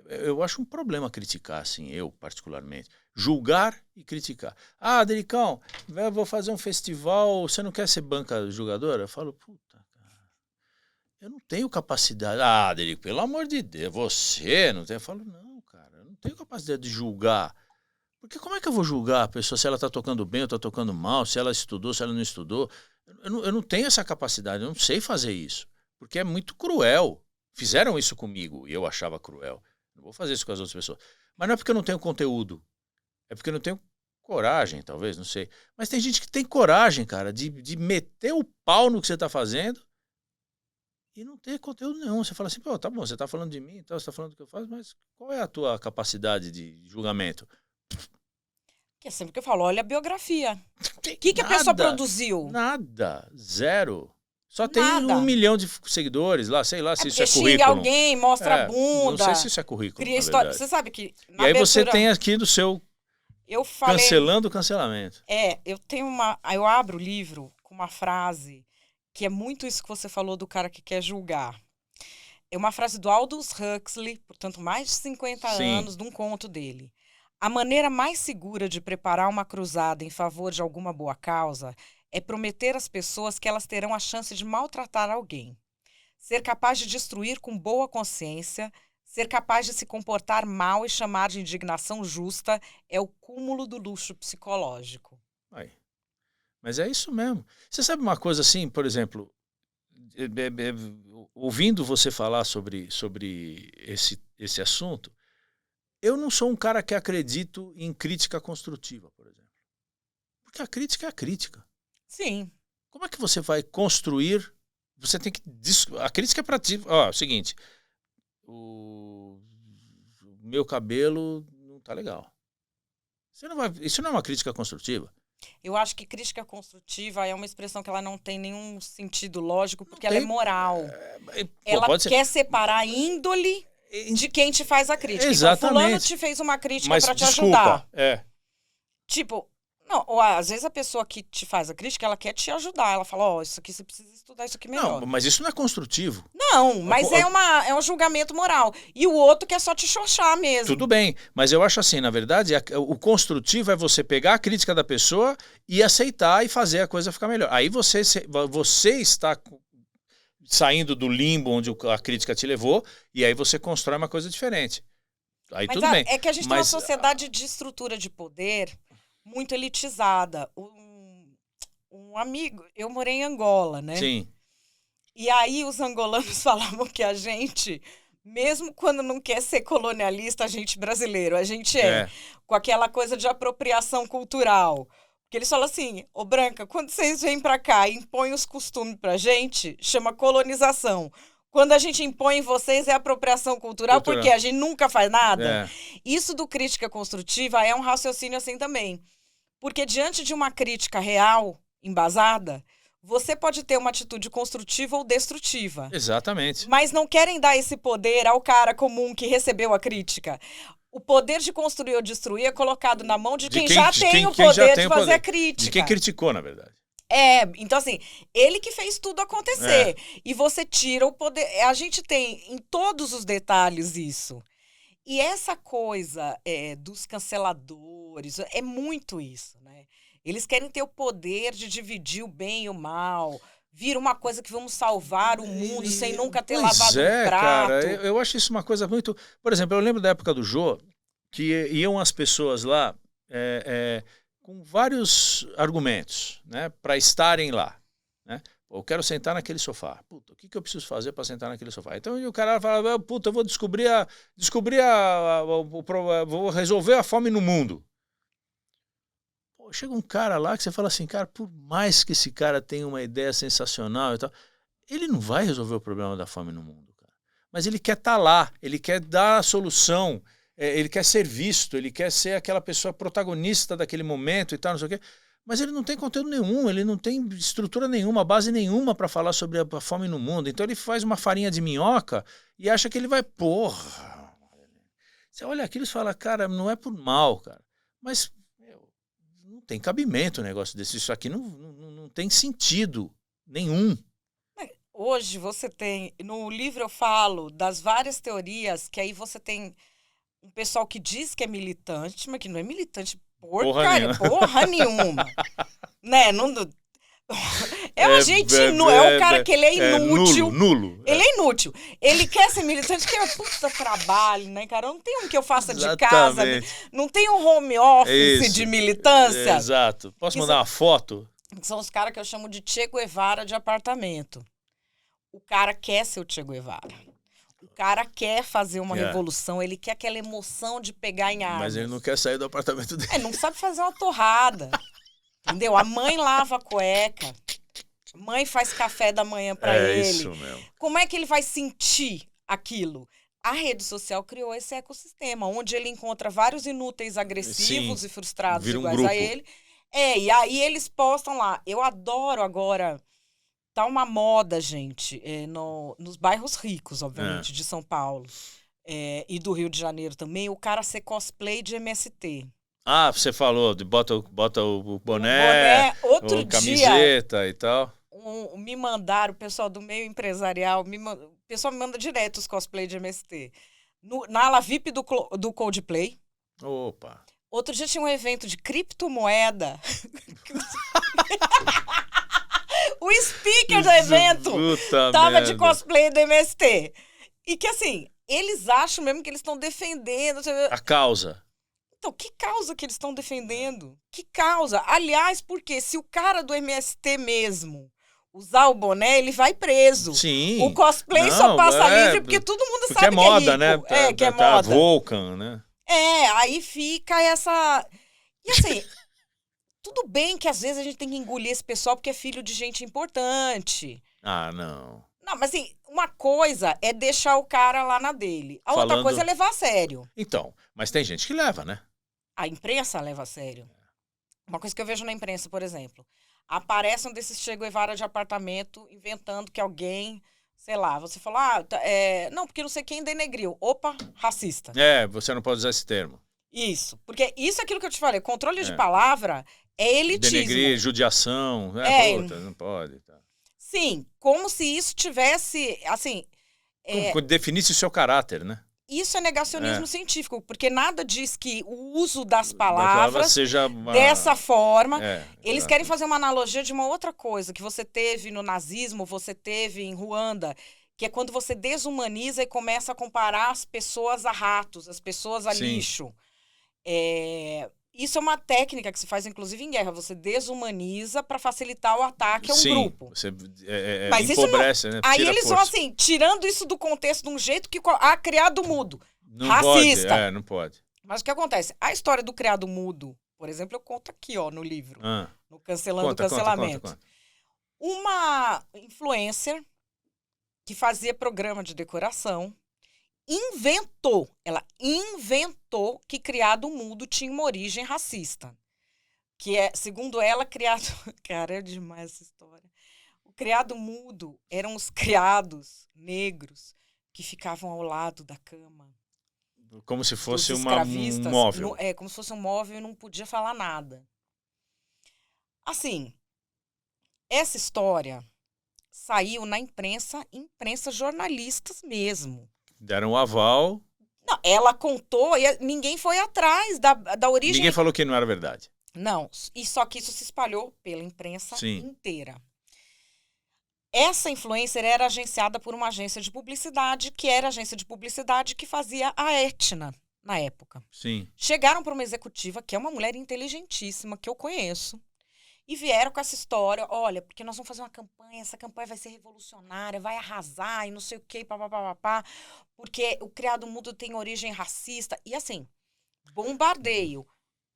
eu acho um problema criticar, assim, eu particularmente. Julgar e criticar. Dericão, eu vou fazer um festival, você não quer ser banca jogadora? Eu falo, puta, cara, eu não tenho capacidade. Derico, pelo amor de Deus, você não tem? Eu falo, não, cara, eu não tenho capacidade de julgar. Porque como é que eu vou julgar a pessoa se ela está tocando bem ou está tocando mal, se ela estudou, se ela não estudou? Eu não tenho essa capacidade, eu não sei fazer isso. Porque é muito cruel. Fizeram isso comigo e eu achava cruel. Não vou fazer isso com as outras pessoas. Mas não é porque eu não tenho conteúdo. É porque eu não tenho coragem, talvez, não sei. Mas tem gente que tem coragem, cara, de meter o pau no que você está fazendo e não ter conteúdo nenhum. Você fala assim, pô, tá bom, você está falando de mim, então, você está falando do que eu faço, mas qual é a tua capacidade de julgamento? Que é sempre que eu falo, olha a biografia. O que a pessoa produziu? Nada, zero. Só tem 1 milhão de seguidores lá, sei lá se isso é currículo. Xinga alguém, mostra a bunda. Não sei se isso é currículo, cria história. Você sabe que... E aí você tem aqui do seu... Cancelando o cancelamento. Eu abro o livro com uma frase que é muito isso que você falou do cara que quer julgar. É uma frase do Aldous Huxley, portanto, mais de 50 anos, de um conto dele. A maneira mais segura de preparar uma cruzada em favor de alguma boa causa é prometer às pessoas que elas terão a chance de maltratar alguém. Ser capaz de destruir com boa consciência, ser capaz de se comportar mal e chamar de indignação justa é o cúmulo do luxo psicológico. Aí. Mas é isso mesmo. Você sabe uma coisa assim, por exemplo, ouvindo você falar sobre esse assunto, eu não sou um cara que acredito em crítica construtiva, por exemplo. Porque a crítica é a crítica. Sim. Como é que você vai construir? Você tem que... A crítica é para ti. Ó, é o seguinte, o meu cabelo não tá legal. Isso não é uma crítica construtiva. Eu acho que crítica construtiva é uma expressão que ela não tem nenhum sentido lógico, porque ela é moral. Ela quer separar a índole de quem te faz a crítica. Exatamente. Então, fulano te fez uma crítica para te ajudar. Tipo, não, ou às vezes a pessoa que te faz a crítica, ela quer te ajudar. Ela fala, isso aqui você precisa estudar isso aqui melhor. Não, mas isso não é construtivo. Não, mas é um julgamento moral. E o outro quer só te xoxar mesmo. Tudo bem, mas eu acho assim, na verdade, o construtivo é você pegar a crítica da pessoa e aceitar e fazer a coisa ficar melhor. Aí você está saindo do limbo onde a crítica te levou e aí você constrói uma coisa diferente. Aí mas tudo bem. É que a gente tem uma sociedade de estrutura de poder muito elitizada. Um amigo, eu morei em Angola, né? Sim. E aí os angolanos falavam que a gente, mesmo quando não quer ser colonialista, a gente brasileiro, a gente com aquela coisa de apropriação cultural. Porque eles falam assim, ô Branca, quando vocês vêm pra cá e impõem os costumes pra gente, chama colonização. Quando a gente impõe em vocês é apropriação cultural, porque a gente nunca faz nada. Isso do crítica construtiva é um raciocínio assim também. Porque diante de uma crítica real, embasada, você pode ter uma atitude construtiva ou destrutiva. Exatamente. Mas não querem dar esse poder ao cara comum que recebeu a crítica. O poder de construir ou destruir é colocado na mão de quem já tem o poder de fazer a crítica. De quem criticou, na verdade. Então assim, ele que fez tudo acontecer. E você tira o poder. A gente tem em todos os detalhes isso. E essa coisa dos canceladores, é muito isso, né? Eles querem ter o poder de dividir o bem e o mal, vira uma coisa que vamos salvar o mundo sem nunca ter lavado um prato. Cara, eu acho isso uma coisa muito... Por exemplo, eu lembro da época do Jô, que iam as pessoas lá com vários argumentos, né, para estarem lá, né? Eu quero sentar naquele sofá. Puta, o que eu preciso fazer para sentar naquele sofá? Então o cara fala, puta, eu vou vou resolver a fome no mundo. Pô, chega um cara lá que você fala assim, cara, por mais que esse cara tenha uma ideia sensacional e tal, ele não vai resolver o problema da fome no mundo, cara. Mas ele quer estar lá, ele quer dar a solução, ele quer ser visto, ele quer ser aquela pessoa protagonista daquele momento e tal, não sei o quê. Mas ele não tem conteúdo nenhum, ele não tem estrutura nenhuma, base nenhuma para falar sobre a fome no mundo. Então ele faz uma farinha de minhoca e acha que ele vai... Porra! Você olha aquilo e fala, cara, não é por mal, cara. Mas não tem cabimento um negócio desse. Isso aqui não tem sentido nenhum. Hoje você tem... No livro eu falo das várias teorias que aí você tem um pessoal que diz que é militante, mas que não é militante porra nenhuma. Né? Não, é o cara que ele é inútil. Nulo. Ele é inútil. Ele quer ser militante, que é puta trabalho, né, cara? Não tem um que eu faça de casa, não tem um home office de militância. Exato. Posso mandar uma foto? São os caras que eu chamo de Che Guevara de apartamento. O cara quer ser o Che Guevara. O cara quer fazer uma revolução, ele quer aquela emoção de pegar em armas. Mas ele não quer sair do apartamento dele. Não sabe fazer uma torrada. Entendeu? A mãe lava a cueca. A mãe faz café da manhã pra ele. Isso mesmo. Como é que ele vai sentir aquilo? A rede social criou esse ecossistema, onde ele encontra vários inúteis agressivos e frustrados iguais a ele. E aí eles postam lá. Eu adoro agora... Tá uma moda, gente, nos bairros ricos, obviamente, de São Paulo e do Rio de Janeiro também, o cara ser cosplay de MST. Ah, você falou, bota o boné, camiseta e tal. Me mandaram, o pessoal do meio empresarial, o pessoal me manda direto os cosplay de MST. Na ala VIP do Coldplay. Opa! Outro dia tinha um evento de criptomoeda. O speaker do evento tava de cosplay do MST. E que assim, eles acham mesmo que eles estão defendendo... A causa. Então, que causa que eles estão defendendo? Que causa? Aliás, porque se o cara do MST mesmo usar o boné, ele vai preso. Sim. O cosplay só passa livre porque todo mundo porque sabe é moda, que é rico. né? Que é moda. Vulcan, né? Aí fica essa... E assim, tudo bem que às vezes a gente tem que engolir esse pessoal porque é filho de gente importante. Ah, não. Não, mas assim, uma coisa é deixar o cara lá na dele. A outra coisa é levar a sério. Então, mas tem gente que leva, né? A imprensa leva a sério. Uma coisa que eu vejo na imprensa, por exemplo. Aparece um desses Che Guevara de apartamento inventando que alguém, sei lá, você falou, não, porque não sei quem denegriu. Opa, racista. Você não pode usar esse termo. Isso, porque isso é aquilo que eu te falei, controle de palavra é elitismo. Denegrir, judiação, puta, não pode. Tá. Sim, como se isso tivesse, assim... definisse o seu caráter, né? Isso é negacionismo científico, porque nada diz que o uso das palavras seja dessa forma. Eles querem fazer uma analogia de uma outra coisa que você teve no nazismo, você teve em Ruanda, que é quando você desumaniza e começa a comparar as pessoas a ratos, as pessoas a lixo. Isso é uma técnica que se faz, inclusive, em guerra. Você desumaniza para facilitar o ataque a um grupo. Você Mas empobrece, né? Aí eles vão, assim, tirando isso do contexto de um jeito que... criado mudo. Não racista. Pode, não pode. Mas o que acontece? A história do criado mudo, por exemplo, eu conto aqui, no livro. No Cancelando o Cancelamento. Conta. Uma influencer que fazia programa de decoração ela inventou que criado mudo tinha uma origem racista. Que é, segundo ela, criado... Cara, é demais essa história. O criado mudo eram os criados negros que ficavam ao lado da cama. Como se fosse um móvel. Como se fosse um móvel e não podia falar nada. Assim, essa história saiu na imprensa jornalistas mesmo. Deram um aval. Não, ela contou e ninguém foi atrás da origem. Ninguém falou que não era verdade. Não, e só que isso se espalhou pela imprensa inteira. Essa influencer era agenciada por uma agência de publicidade, que era a agência de publicidade que fazia a Etna na época. Sim. Chegaram para uma executiva, que é uma mulher inteligentíssima, que eu conheço, e vieram com essa história, olha, porque nós vamos fazer uma campanha, essa campanha vai ser revolucionária, vai arrasar e não sei o quê, papapá, porque o criado mudo tem origem racista. E assim, bombardeio.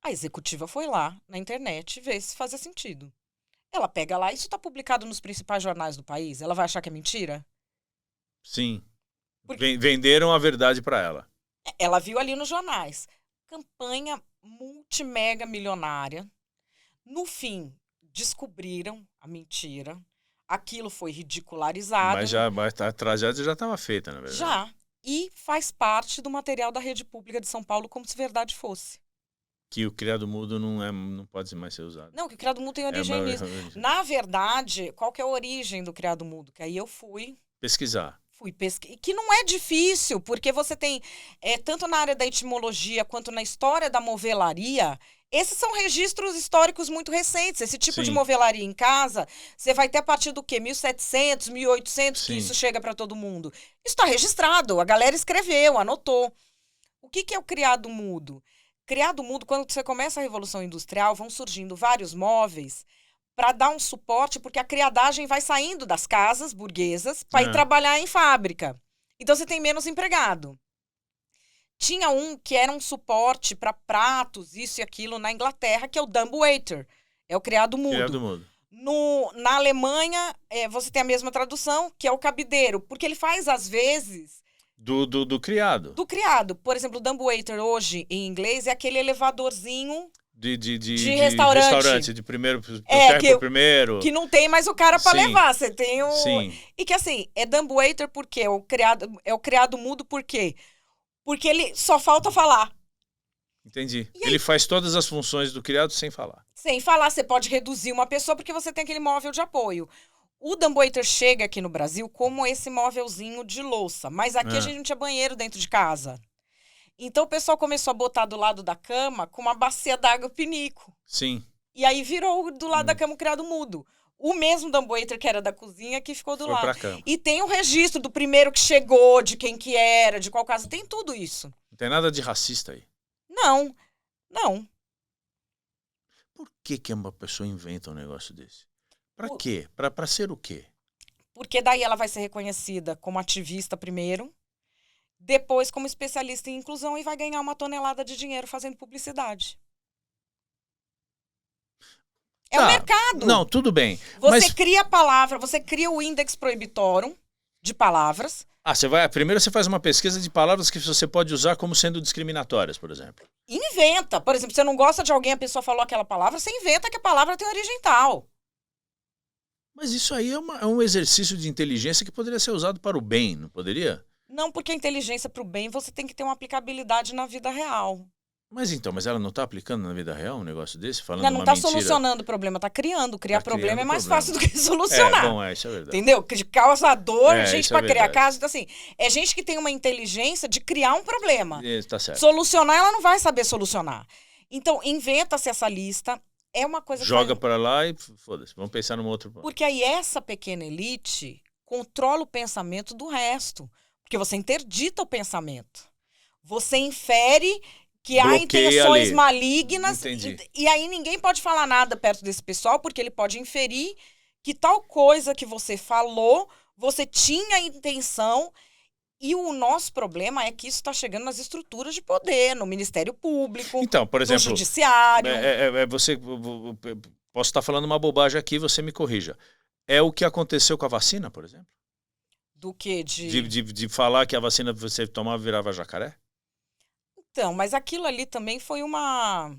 A executiva foi lá na internet ver se fazia sentido. Ela pega lá, isso está publicado nos principais jornais do país, ela vai achar que é mentira? Sim. Venderam a verdade para ela. Ela viu ali nos jornais. Campanha multimega milionária. No fim, descobriram a mentira. Aquilo foi ridicularizado. Mas a tragédia já estava feita, na verdade. Já. E faz parte do material da rede pública de São Paulo como se verdade fosse. Que o criado mudo não pode mais ser usado. Não, que o criado mudo tem origem nisso. Na verdade, qual que é a origem do criado mudo? Que aí eu fui... pesquisar. Que não é difícil, porque você tem, tanto na área da etimologia quanto na história da movelaria, esses são registros históricos muito recentes. Esse tipo de movelaria em casa, você vai ter a partir do quê? 1700, 1800, que isso chega para todo mundo. Isso está registrado, a galera escreveu, anotou. O que é o criado mudo? Criado mudo, quando você começa a Revolução Industrial, vão surgindo vários móveis para dar um suporte, porque a criadagem vai saindo das casas burguesas para ir trabalhar em fábrica. Então, você tem menos empregado. Tinha um que era um suporte para pratos, isso e aquilo, na Inglaterra, que é o dumbwaiter. É o criado mudo. Criado mudo. Na Alemanha, você tem a mesma tradução, que é o cabideiro. Porque ele faz, às vezes... Do criado. Do criado. Por exemplo, o dumbwaiter hoje, em inglês, é aquele elevadorzinho... De restaurante, de primeiro pro primeiro. Que não tem mais o cara pra levar. Você tem o... Sim. E que assim, é dumbwaiter por quê? É o criado mudo por quê? Porque ele só falta falar. Entendi. Ele faz todas as funções do criado sem falar. Sem falar, você pode reduzir uma pessoa porque você tem aquele móvel de apoio. O dumbwaiter chega aqui no Brasil como esse móvelzinho de louça. Mas aqui a gente não tinha banheiro dentro de casa. Então, o pessoal começou a botar do lado da cama com uma bacia d'água pinico. Sim. E aí virou do lado da cama o criado mudo. O mesmo dumbwaiter que era da cozinha que ficou do lado. Pra cama. E tem o registro do primeiro que chegou, de quem que era, de qual casa. Tem tudo isso. Não tem nada de racista aí. Não. Não. Por que uma pessoa inventa um negócio desse? Pra Por- quê? Pra ser o quê? Porque daí ela vai ser reconhecida como ativista primeiro, depois como especialista em inclusão e vai ganhar uma tonelada de dinheiro fazendo publicidade. É o Tá, mercado. não, tudo bem. Você Mas cria a palavra, você cria o Index Prohibitorum de palavras. primeiro você faz uma pesquisa de palavras que você pode usar como sendo discriminatórias, por exemplo. Inventa. Por exemplo, você não gosta de alguém, a pessoa falou aquela palavra, você inventa que a palavra tem origem tal. Mas isso aí é um exercício de inteligência que poderia ser usado para o bem, não poderia? Não, porque a inteligência para o bem você tem que ter uma aplicabilidade na vida real. Mas ela não está aplicando na vida real um negócio desse, falando Não uma está mentira? solucionando o problema, está criando. Criar Tá problema criando é mais problema. fácil do que solucionar. Bom, isso é verdade. Entendeu? De causador, É, gente isso é para criar verdade. caso. Então, assim, é gente que tem uma inteligência de criar um problema. Tá certo. Solucionar, ela não vai saber solucionar. Então, inventa-se essa lista. É uma coisa Joga que para lá e foda-se, vamos pensar num outro ponto. Porque aí essa pequena elite controla o pensamento do resto. Porque você interdita o pensamento. Você infere que há Bloqueia intenções ali. malignas. Entendi. E aí ninguém pode falar nada perto desse pessoal, porque ele pode inferir que tal coisa que você falou, você tinha intenção. E o nosso problema é que isso está chegando nas estruturas de poder, no Ministério Público, Então, por no exemplo, Judiciário. posso estar falando uma bobagem aqui, você me corrija. É o que aconteceu com a vacina, por exemplo? Do que De falar que a vacina você tomava virava jacaré? Então, mas aquilo ali também foi uma...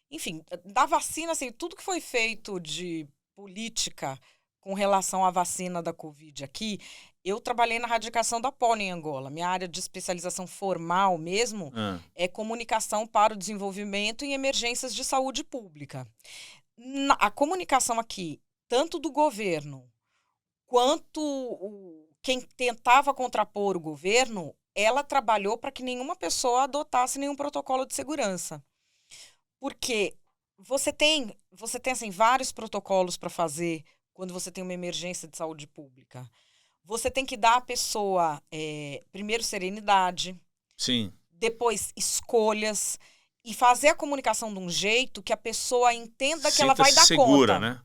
Enfim, da vacina, assim, tudo que foi feito de política com relação à vacina da Covid aqui, eu trabalhei na erradicação da polio em Angola. Minha área de especialização formal mesmo é comunicação para o desenvolvimento em emergências de saúde pública. A comunicação aqui, tanto do governo quanto quem tentava contrapor o governo, ela trabalhou para que nenhuma pessoa adotasse nenhum protocolo de segurança. Porque você tem assim, vários protocolos para fazer quando você tem uma emergência de saúde pública. Você tem que dar à pessoa, primeiro, serenidade. Sim. Depois, escolhas. E fazer a comunicação de um jeito que a pessoa entenda que ela vai dar segura, conta. Né?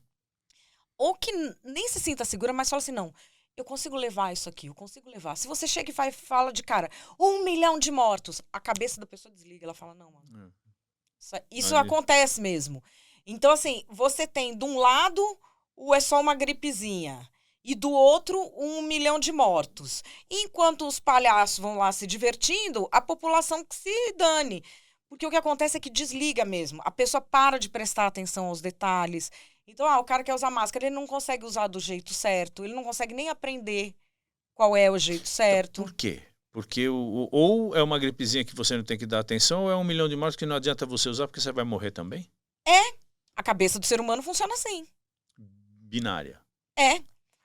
Ou que nem se sinta segura, mas fala assim, não, eu consigo levar isso aqui, eu consigo levar. Se você chega e fala de cara, 1 milhão de mortos, a cabeça da pessoa desliga, ela fala, não, mano. Isso acontece mesmo. Então, assim, você tem de um lado é só uma gripezinha e do outro 1 milhão de mortos. E enquanto os palhaços vão lá se divertindo, a população que se dane. Porque o que acontece é que desliga mesmo. A pessoa para de prestar atenção aos detalhes. Então, o cara quer usar máscara, ele não consegue usar do jeito certo, ele não consegue nem aprender qual é o jeito certo. Então, por quê? Porque ou é uma gripezinha que você não tem que dar atenção, ou é 1 milhão de mortos que não adianta você usar porque você vai morrer também? A cabeça do ser humano funciona assim. Binária.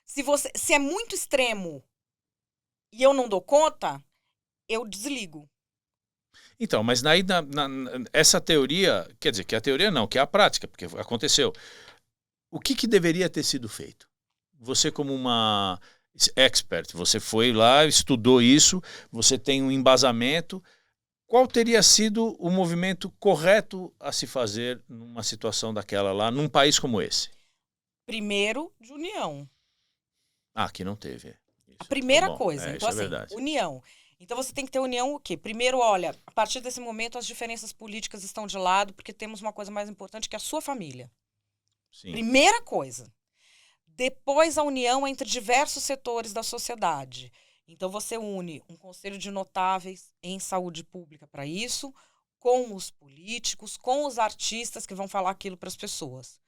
Se é muito extremo e eu não dou conta, eu desligo. Então, mas essa teoria, quer dizer, que a teoria não, que é a prática, porque aconteceu. O que deveria ter sido feito? Você como uma expert, você foi lá, estudou isso, você tem um embasamento. Qual teria sido o movimento correto a se fazer numa situação daquela lá, num país como esse? Primeiro, de união. Aqui não teve. A primeira coisa. Então, assim, verdade. União. Então, você tem que ter união o quê? Primeiro, olha, a partir desse momento, as diferenças políticas estão de lado, porque temos uma coisa mais importante, que é a sua família. Sim. Primeira coisa. Depois, a união entre diversos setores da sociedade. Então, você une um conselho de notáveis em saúde pública para isso, com os políticos, com os artistas que vão falar aquilo para as pessoas.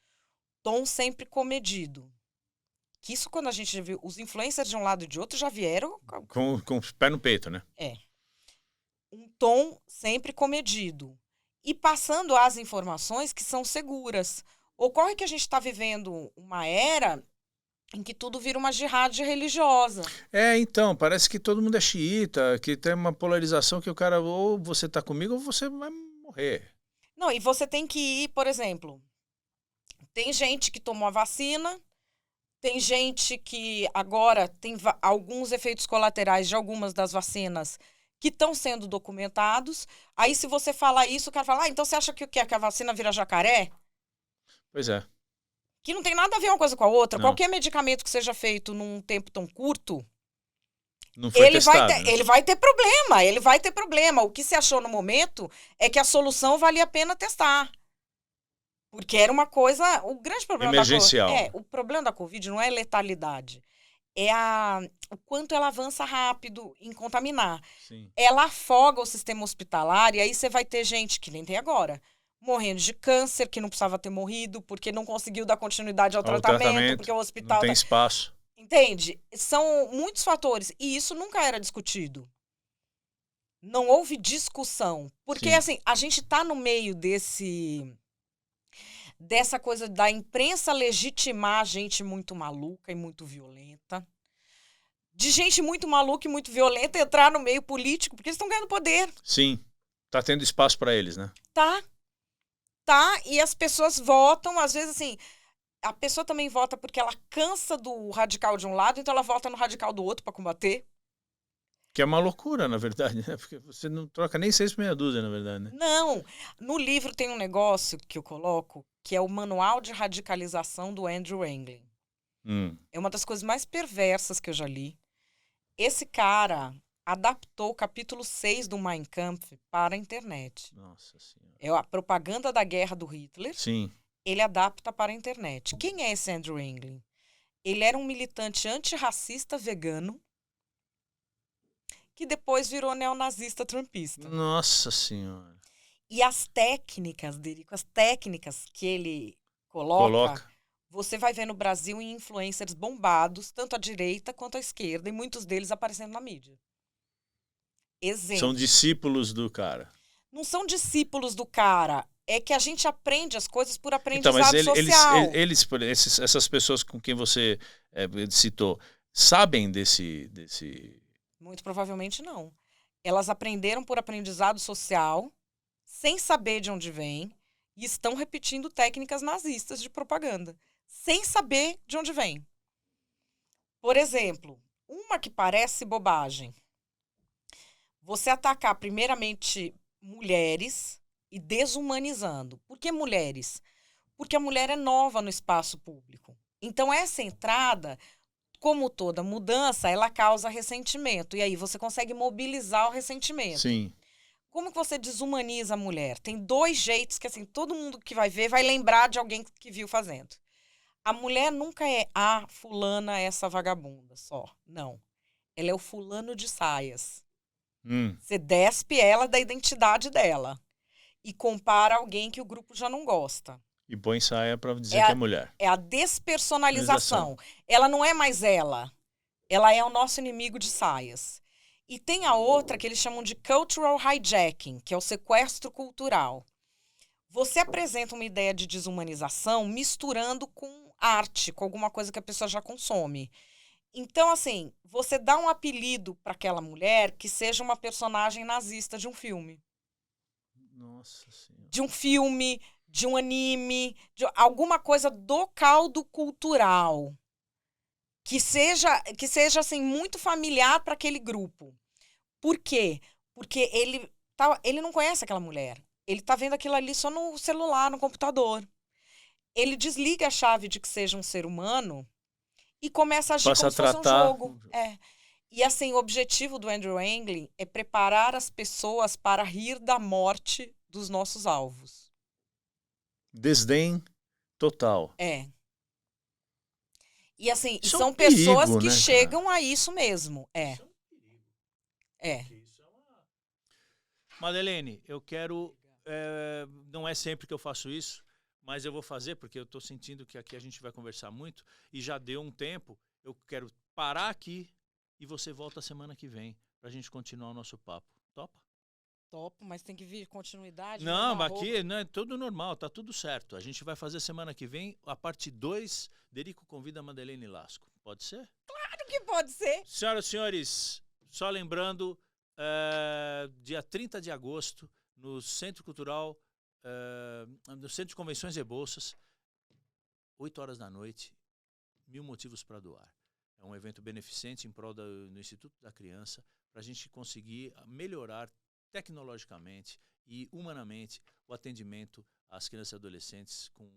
Tom sempre comedido. Que isso, quando a gente viu, os influencers de um lado e de outro já vieram... Com o pé no peito, né? Um tom sempre comedido. E passando as informações que são seguras. Ocorre que a gente está vivendo uma era em que tudo vira uma jihad religiosa. Então, parece que todo mundo é xiita, que tem uma polarização que o cara ou você está comigo ou você vai morrer. Não, e você tem que ir, por exemplo, tem gente que tomou a vacina, tem gente que agora tem alguns efeitos colaterais de algumas das vacinas que estão sendo documentados. Aí, se você falar isso, o cara fala, então você acha que o quê? Que a vacina vira jacaré? Pois é. Que não tem nada a ver uma coisa com a outra. Não. Qualquer medicamento que seja feito num tempo tão curto, Não foi testado, né? ele vai ter problema, ele vai ter problema. O que se achou no momento é que a solução valia a pena testar. Porque era uma coisa... O grande problema Emergencial. o problema da Covid não é letalidade. É o quanto ela avança rápido em contaminar. Sim. Ela afoga o sistema hospitalar e aí você vai ter gente, que nem tem agora, morrendo de câncer, que não precisava ter morrido, porque não conseguiu dar continuidade ao tratamento, porque o hospital... Não tem espaço. Entende? São muitos fatores. E isso nunca era discutido. Não houve discussão. Porque, Sim. assim, a gente tá no meio dessa coisa da imprensa legitimar gente muito maluca e muito violenta. De gente muito maluca e muito violenta entrar no meio político, porque eles estão ganhando poder. Sim. Tá tendo espaço para eles, né? Tá. E as pessoas votam, às vezes, assim... A pessoa também vota porque ela cansa do radical de um lado, então ela vota no radical do outro para combater. Que é uma loucura, na verdade, né? Porque você não troca nem 6 por meia dúzia, na verdade, né? Não. No livro tem um negócio que eu coloco, que é o Manual de Radicalização do Andrew Anglin. É uma das coisas mais perversas que eu já li. Esse cara adaptou o capítulo 6 do Mein Kampf para a internet. Nossa Senhora. É a propaganda da guerra do Hitler. Sim. Ele adapta para a internet. Quem é esse Andrew Anglin? Ele era um militante antirracista vegano que depois virou neonazista trumpista. Nossa Senhora. E as técnicas dele, as técnicas que ele coloca, você vai ver no Brasil em influencers bombados, tanto à direita quanto à esquerda, e muitos deles aparecendo na mídia. Exemplo. São discípulos do cara. Não são discípulos do cara. É que a gente aprende as coisas por aprendizado então, mas social. essas pessoas com quem você citou, sabem desse... Muito provavelmente não. Elas aprenderam por aprendizado social, sem saber de onde vem, e estão repetindo técnicas nazistas de propaganda, sem saber de onde vem. Por exemplo, uma que parece bobagem. Você atacar primeiramente mulheres e desumanizando. Por que mulheres? Porque a mulher é nova no espaço público. Então, essa entrada... Como toda mudança, ela causa ressentimento. E aí você consegue mobilizar o ressentimento. Sim. Como que você desumaniza a mulher? Tem 2 jeitos que, assim, todo mundo que vai ver vai lembrar de alguém que viu fazendo. A mulher nunca é a fulana, essa vagabunda só. Não. Ela é o fulano de saias. Você despe ela da identidade dela. E compara alguém que o grupo já não gosta. E põe saia para dizer que é mulher. É a despersonalização. Ela não é mais ela. Ela é o nosso inimigo de saias. E tem a outra que eles chamam de cultural hijacking, que é o sequestro cultural. Você apresenta uma ideia de desumanização misturando com arte, com alguma coisa que a pessoa já consome. Então, assim, você dá um apelido para aquela mulher que seja uma personagem nazista de um filme. Nossa Senhora. De um filme... de um anime, de alguma coisa do caldo cultural que seja assim muito familiar para aquele grupo. Por quê? Porque ele não conhece aquela mulher. Ele tá vendo aquilo ali só no celular, no computador. Ele desliga a chave de que seja um ser humano e começa a agir como se fosse um jogo. E assim, o objetivo do Andrew Anglin é preparar as pessoas para rir da morte dos nossos alvos. Desdém total. E assim, são pessoas que chegam a isso mesmo. Madeleine, eu quero... não é sempre que eu faço isso, mas eu vou fazer porque eu estou sentindo que aqui a gente vai conversar muito e já deu um tempo. Eu quero parar aqui e você volta semana que vem para a gente continuar o nosso papo. Topa? Topo, mas tem que vir continuidade. Não, aqui não é tudo normal, tá tudo certo. A gente vai fazer semana que vem a parte 2, Derico convida a Madeleine Lasco. Pode ser? Claro que pode ser. Senhoras e senhores, só lembrando, dia 30 de agosto, no Centro Cultural, no Centro de Convenções e Bolsas, 8 horas da noite, 1000 motivos para doar. É um evento beneficente em prol do Instituto da Criança. para a gente conseguir melhorar tecnologicamente e humanamente o atendimento às crianças e adolescentes com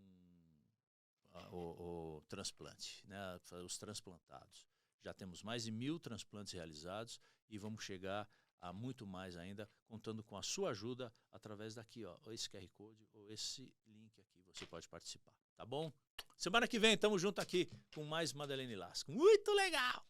o transplante, né? Os transplantados. Já temos mais de 1.000 transplantes realizados e vamos chegar a muito mais ainda, contando com a sua ajuda através daqui, ó, esse QR Code ou esse link aqui, você pode participar, tá bom? Semana que vem, tamo junto aqui com mais Madeleine Lasco. Muito legal!